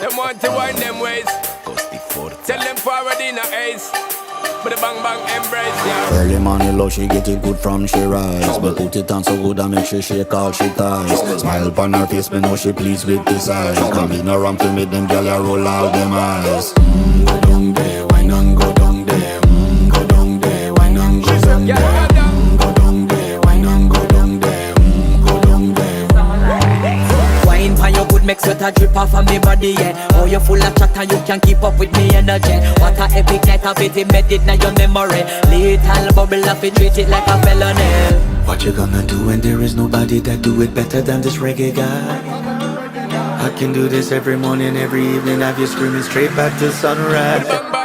Them want to wind them ways. Tell them forward in a ace. But the bang bang embrace, yeah. Early morning love, she get it good from she rise. But put it on so good and make she all she ties. Smile upon her face, me know she pleased with this eyes. Come in around to make them gyal a roll out them eyes. Go down there, why not go down there? Go down there, why not go down there? Go down there, why not go down there? Go down there. Wine pan your good make sweat a drip off of me body, yeah. Oh, you full of chatter, you can't keep up with me energy. What a epic night of it, embedded now your memory. Little bubble of it, treat it like a felony. What you gonna do when there is nobody that do it better than this reggae guy? I can do this every morning, every evening, have you screaming straight back to sunrise.